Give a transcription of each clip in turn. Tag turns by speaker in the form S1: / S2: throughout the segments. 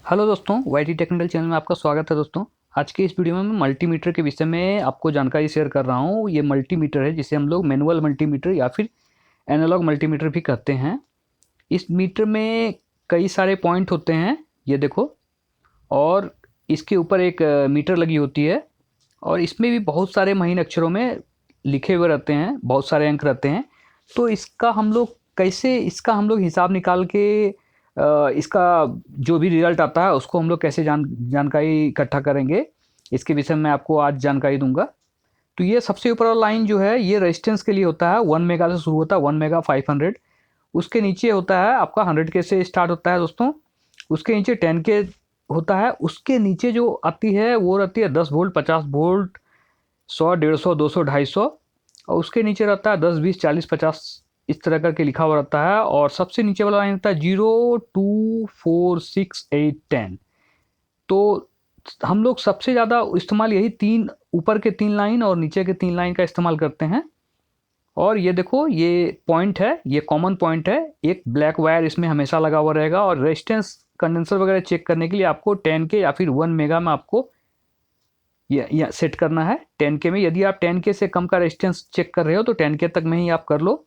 S1: Hello दोस्तों, YT technical channel में आपका स्वागत है। दोस्तों, आज के इस वीडियो में मैं मल्टीमीटर के विषय में आपको जानकारी शेयर कर रहा हूँ। ये मल्टीमीटर है जिसे हम लोग मैनुअल मल्टीमीटर या फिर एनालॉग मल्टीमीटर भी कहते हैं। इस मीटर में कई सारे पॉइंट होते हैं, ये देखो, और इसके ऊपर एक मीटर लगी होती है और इसमें भी बहुत सारे महीन अक्षरों में लिखे हुए रहते हैं, बहुत सारे अंक रहते हैं। तो इसका हम लोग हिसाब निकाल के इसका जो भी रिजल्ट आता है उसको हम लोग कैसे जानकारी इकट्ठा करेंगे, इसके विषय में आपको आज जानकारी दूंगा। तो ये सबसे ऊपर वाला लाइन जो है ये रेजिस्टेंस के लिए होता है। 1 मेगा से शुरू होता है, 1 मेगा 500। उसके नीचे होता है आपका 100 के से स्टार्ट होता है दोस्तों। उसके नीचे 10 के होता है। उसके नीचे जो आती है वो रहती है 10 वोल्ट, 50 वोल्ट, 100, 150, 200, 250। और उसके नीचे रहता है 10, 20, 40, 50, इस तरह करके लिखा हुआ रहता है। और सबसे नीचे वाला लाइन होता है 0, 2, 4, 6, 8, 10। तो हम लोग सबसे ज़्यादा इस्तेमाल यही तीन, ऊपर के 3 लाइन और नीचे के 3 लाइन का इस्तेमाल करते हैं। और ये देखो, ये पॉइंट है, ये कॉमन पॉइंट है। एक ब्लैक वायर इसमें हमेशा लगा हुआ रहेगा। और रेजिस्टेंस कंडेंसर वगैरह चेक करने के लिए आपको 10 के या फिर 1 मेगा में आपको ये सेट करना है। 10 के में, यदि आप 10 के से कम का रेजिस्टेंस चेक कर रहे हो तो 10 के तक में ही आप कर लो।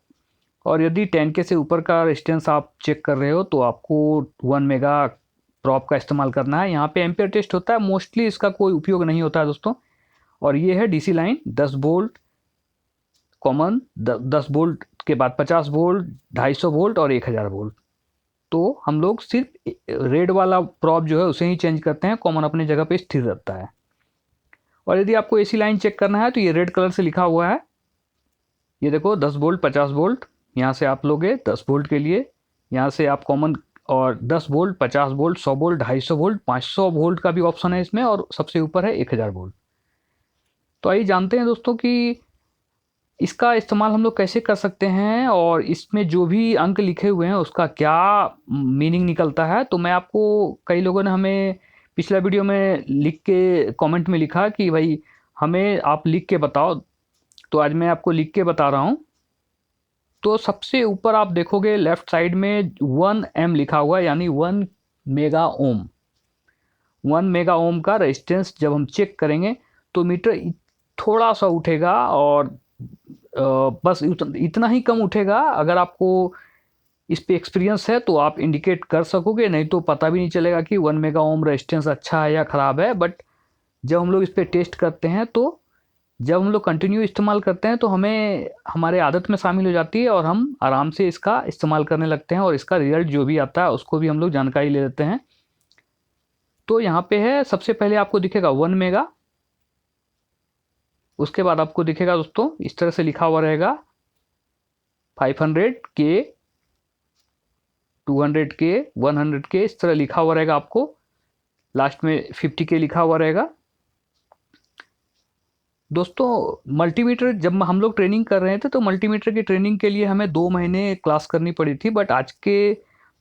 S1: और यदि 10 के से ऊपर का रेजिस्टेंस आप चेक कर रहे हो तो आपको 1 मेगा प्रॉप का इस्तेमाल करना है। यहाँ पे एम्पियर टेस्ट होता है, मोस्टली इसका कोई उपयोग नहीं होता है दोस्तों। और ये है DC line, 10 volt common, 10 volt के बाद 50 वोल्ट, 250 वोल्ट और 1000 वोल्ट। तो हम लोग सिर्फ रेड वाला प्रॉप जो है उसे ही चेंज करते हैं, कॉमन अपने जगह पे स्थिर रहता है। और यदि आपको एसी लाइन चेक करना है तो ये रेड कलर से लिखा हुआ है, ये देखो, 10 वोल्ट, 50 वोल्ट। यहाँ से आप लोगे 10 वोल्ट के लिए, यहाँ से आप कॉमन, और 10 volt, 50 volt, 100 volt, 250 volt, 500 volt का भी ऑप्शन है इसमें। और सबसे ऊपर है 1000 वोल्ट। तो आइए जानते हैं दोस्तों कि इसका इस्तेमाल हम लोग कैसे कर सकते हैं और इसमें जो भी अंक लिखे हुए हैं उसका क्या मीनिंग निकलता है। तो मैं आपको, कई लोगों ने हमें पिछला वीडियो में लिख के कमेंट में लिखा कि भाई हमें आप लिख के बताओ। तो आज मैं आपको लिख के बता रहा हूँ। तो सबसे ऊपर आप देखोगे लेफ्ट साइड में 1 M लिखा हुआ है, यानी 1 मेगा ओम। 1 मेगा ओम का रेजिस्टेंस जब हम चेक करेंगे तो मीटर थोड़ा सा उठेगा। और बस इतना ही कम उठेगा। अगर आपको इस पे एक्सपीरियंस है तो आप इंडिकेट कर सकोगे, नहीं तो पता भी नहीं चलेगा कि 1 मेगा ओम रेजिस्टेंस अच्छा है या ख़राब है। बट जब हम लोग इस पर टेस्ट करते हैं, तो जब हम लोग कंटिन्यू इस्तेमाल करते हैं तो हमें हमारे आदत में शामिल हो जाती है और हम आराम से इसका इस्तेमाल करने लगते हैं। और इसका रिजल्ट जो भी आता है उसको भी हम लोग जानकारी ले लेते हैं। तो यहाँ पे है, सबसे पहले आपको दिखेगा 1 मेगा। उसके बाद आपको दिखेगा दोस्तों, इस तरह से लिखा हुआ रहेगा 500 के, 200 के, 100 के, इस तरह लिखा हुआ रहेगा। आपको लास्ट में 50 के लिखा हुआ रहेगा। दोस्तों, मल्टीमीटर जब हम लोग ट्रेनिंग कर रहे थे तो मल्टीमीटर की ट्रेनिंग के लिए हमें 2 महीने क्लास करनी पड़ी थी। बट आज के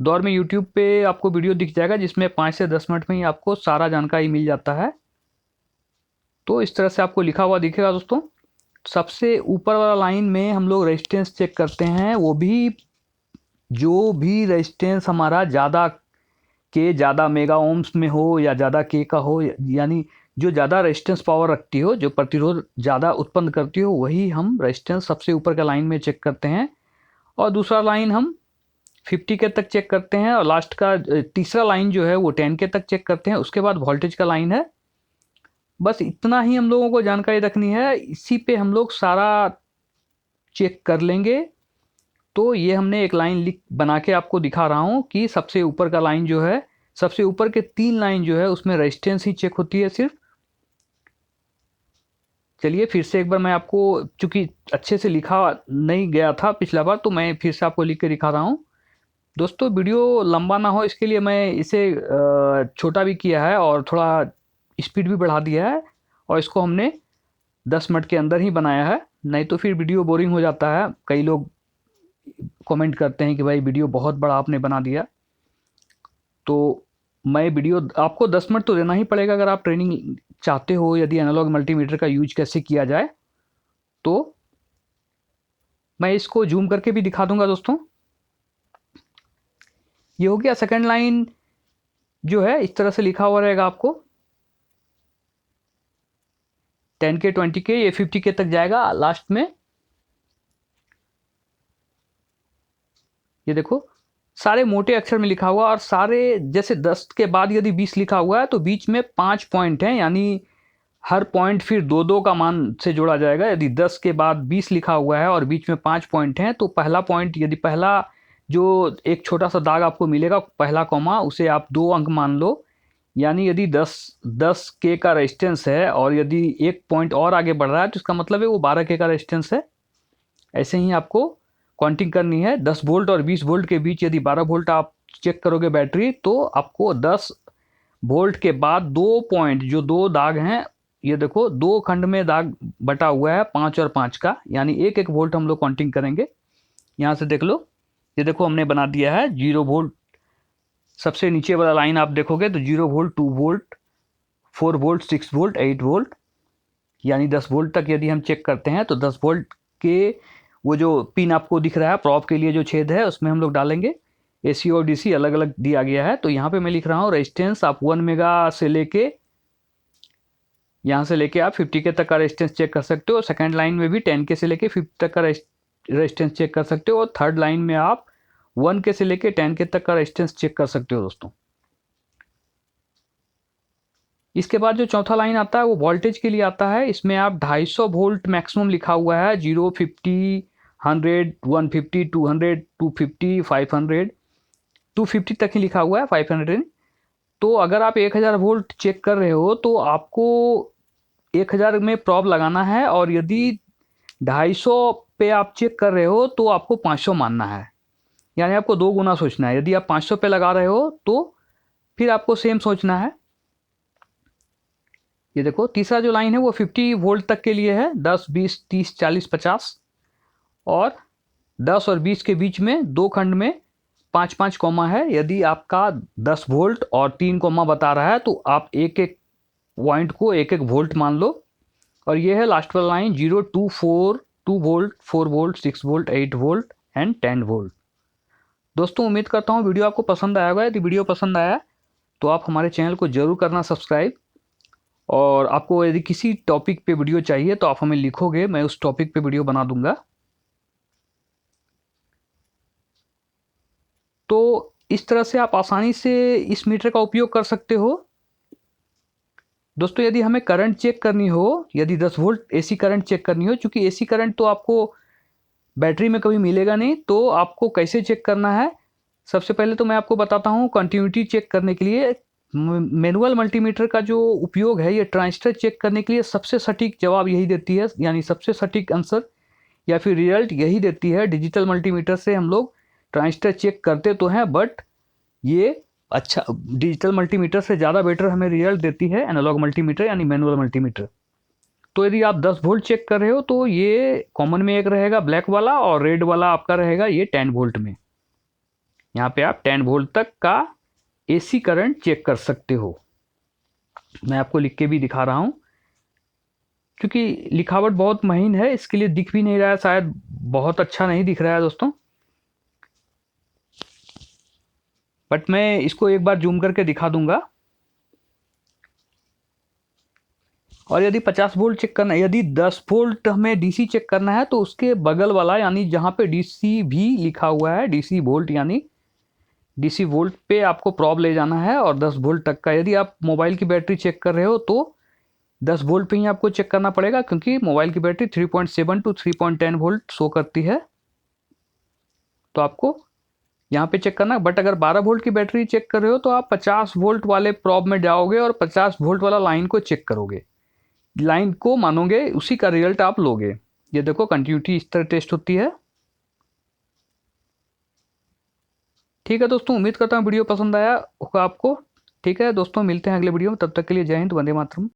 S1: दौर में यूट्यूब पे आपको वीडियो दिख जाएगा जिसमें 5 से 10 मिनट में ही आपको सारा जानकारी मिल जाता है। तो इस तरह से आपको लिखा हुआ दिखेगा दोस्तों। सबसे ऊपर वाला लाइन में हम लोग रेजिस्टेंस चेक करते हैं, वो भी जो भी रेजिस्टेंस हमारा ज़्यादा मेगा ओम्स में हो या ज़्यादा के का हो, यानी जो ज़्यादा रेजिस्टेंस पावर रखती हो, जो प्रतिरोध ज़्यादा उत्पन्न करती हो, वही हम रेजिस्टेंस सबसे ऊपर का लाइन में चेक करते हैं। और दूसरा लाइन हम 50 के तक चेक करते हैं। और लास्ट का तीसरा लाइन जो है वो 10 के तक चेक करते हैं। उसके बाद वोल्टेज का लाइन है। बस इतना ही हम लोगों को जानकारी रखनी है, इसी पे हम लोग सारा चेक कर लेंगे। तो ये हमने एक लाइन लिख बना के आपको दिखा रहा हूँ कि सबसे ऊपर का लाइन जो है, सबसे ऊपर के 3 लाइन जो है उसमें रेजिस्टेंस ही चेक होती है सिर्फ। चलिए फिर से एक बार मैं आपको, चूंकि अच्छे से लिखा नहीं गया था पिछला बार, तो मैं फिर से आपको लिख के दिखा रहा हूँ। दोस्तों, वीडियो लंबा ना हो इसके लिए मैं इसे छोटा भी किया है और थोड़ा स्पीड भी बढ़ा दिया है। और इसको हमने 10 मिनट के अंदर ही बनाया है, नहीं तो फिर वीडियो बोरिंग हो जाता है। कई लोग कमेंट करते हैं कि भाई वीडियो बहुत बड़ा आपने बना दिया। तो मैं वीडियो आपको 10 मिनट तो देना ही पड़ेगा अगर आप ट्रेनिंग चाहते हो, यदि एनालॉग मल्टीमीटर का यूज कैसे किया जाए। तो मैं इसको जूम करके भी दिखा दूंगा दोस्तों। ये हो गया सेकंड लाइन। जो है इस तरह से लिखा हुआ रहेगा आपको 10K 20K, ये 50K तक जाएगा लास्ट में। ये देखो सारे मोटे अक्षर में लिखा हुआ, और सारे जैसे 10 के बाद यदि 20 लिखा हुआ है तो बीच में 5 पॉइंट हैं, यानी हर पॉइंट फिर 2-2 का मान से जोड़ा जाएगा। यदि 10 के बाद 20 लिखा हुआ है और बीच में 5 पॉइंट हैं तो पहला पॉइंट, यदि पहला जो एक छोटा सा दाग आपको मिलेगा पहला कॉमा, उसे आप 2 अंक मान लो। यानी यदि 10K का रेजिस्टेंस है और यदि एक पॉइंट और आगे बढ़ रहा है तो इसका मतलब है वो 12K का रेजिस्टेंस है। ऐसे ही आपको काउंटिंग करनी है। 10 वोल्ट और 20 वोल्ट के बीच यदि 12 वोल्ट आप चेक करोगे बैटरी, तो आपको 10 वोल्ट के बाद 2 पॉइंट, जो 2 दाग हैं, ये देखो 2 खंड में दाग बटा हुआ है 5 और 5 का, यानी 1-1 वोल्ट हम लोग काउंटिंग करेंगे। यहाँ से देख लो, ये देखो हमने बना दिया है 0 वोल्ट। सबसे नीचे वाला लाइन आप देखोगे तो 0 volt, 2 volt, 4 volt, 6 volt, 8 volt, यानी 10 वोल्ट तक यदि हम चेक करते हैं तो 10 वोल्ट के वो जो पिन आपको दिख रहा है प्रॉप के लिए जो छेद है उसमें हम लोग डालेंगे। एसी और डीसी अलग अलग दिया गया है, तो यहाँ पे मैं लिख रहा हूँ रेजिस्टेंस आप 1 मेगा से लेके, यहाँ से लेके आप 50K तक का रेजिस्टेंस चेक कर सकते हो। सेकंड लाइन में भी 10K से लेके 50 तक का रेजिस्टेंस चेक कर सकते हो, और थर्ड लाइन में आप 1K से लेके 10K तक का रेजिस्टेंस चेक कर सकते हो दोस्तों। इसके बाद जो चौथा लाइन आता है वो वोल्टेज के लिए आता है। इसमें आप 250 वोल्ट मैक्सिमम लिखा हुआ है, 0, 50, 100, 150, 200, 250, 500, 250 तक ही लिखा हुआ है, 500। तो अगर आप 1000 वोल्ट चेक कर रहे हो तो आपको 1000 में प्रॉब लगाना है, और यदि 250 पे आप चेक कर रहे हो तो आपको 500 मानना है, यानी आपको 2 गुना सोचना है। यदि आप 500 पे लगा रहे हो तो फिर आपको सेम सोचना है। ये देखो तीसरा जो लाइन है वो 50 वोल्ट तक के लिए है, 10, 20, 30, 40, 50, और 10 और 20 के बीच में 2 खंड में 5-5 कॉमा है। यदि आपका 10 वोल्ट और 3 कॉमा बता रहा है तो आप एक एक पॉइंट को 1-1 वोल्ट मान लो। और ये है लास्ट वाला line 0, 2, 4, 2 volt, 4 volt, 6 volt, 8 volt and 10 volt. दोस्तों उम्मीद करता हूँ वीडियो आपको पसंद आया होगा। यदि वीडियो पसंद आया तो आप हमारे चैनल को जरूर करना सब्सक्राइब, और आपको यदि किसी टॉपिक पे वीडियो चाहिए तो आप हमें लिखोगे, मैं उस टॉपिक पे वीडियो बना दूंगा। तो इस तरह से आप आसानी से इस मीटर का उपयोग कर सकते हो। दोस्तों यदि हमें करंट चेक करनी हो, यदि 10 वोल्ट एसी करंट चेक करनी हो, चूंकि एसी करंट तो आपको बैटरी में कभी मिलेगा नहीं, तो आपको कैसे चेक करना है, सबसे पहले तो मैं आपको बताता हूँ। कंटिन्यूटी चेक करने के लिए मैनुअल मल्टीमीटर का जो उपयोग है, ये ट्रांजिस्टर चेक करने के लिए सबसे सटीक जवाब यही देती है, यानी सबसे सटीक आंसर या फिर रिजल्ट यही देती है। डिजिटल मल्टीमीटर से हम लोग ट्रांजिस्टर चेक करते तो हैं, बट ये अच्छा डिजिटल मल्टीमीटर से ज़्यादा बेटर हमें रिजल्ट देती है एनालॉग मल्टीमीटर यानी मैनुअल मल्टीमीटर। तो यदि आप 10 वोल्ट चेक कर रहे हो तो ये कॉमन में एक रहेगा ब्लैक वाला, और रेड वाला आपका रहेगा ये 10 वोल्ट में। यहाँ पे आप 10 वोल्ट तक का एसी करंट चेक कर सकते हो। मैं आपको लिख के भी दिखा रहा हूँ, क्योंकि लिखावट बहुत महीन है इसके लिए दिख भी नहीं रहा है, शायद बहुत अच्छा नहीं दिख रहा है दोस्तों, बट मैं इसको एक बार जूम करके दिखा दूंगा। और यदि 50 वोल्ट चेक करना है, यदि 10 वोल्ट हमें डीसी चेक करना है तो उसके बगल वाला, यानी जहाँ पे डीसी भी लिखा हुआ है, डीसी वोल्ट यानी डीसी वोल्ट पे आपको प्रॉब ले जाना है, और 10 वोल्ट तक का। यदि आप मोबाइल की बैटरी चेक कर रहे हो तो 10 वोल्ट पे ही आपको चेक करना पड़ेगा, क्योंकि मोबाइल की बैटरी 3.7 टू 3.10 वोल्ट शो करती है, तो आपको यहाँ पे चेक करना। बट अगर 12 वोल्ट की बैटरी चेक कर रहे हो तो आप 50 वोल्ट वाले प्रॉब में जाओगे और 50 वोल्ट वाला लाइन को चेक करोगे, लाइन को मानोगे, उसी का रिजल्ट आप लोगे। ये देखो कंटिन्यूटी इस तरह टेस्ट होती है। ठीक है दोस्तों, उम्मीद करता हूँ वीडियो पसंद आया होगा आपको। ठीक है दोस्तों, मिलते हैं अगले वीडियो में, तब तक के लिए जय हिंद, वंदे मातरम।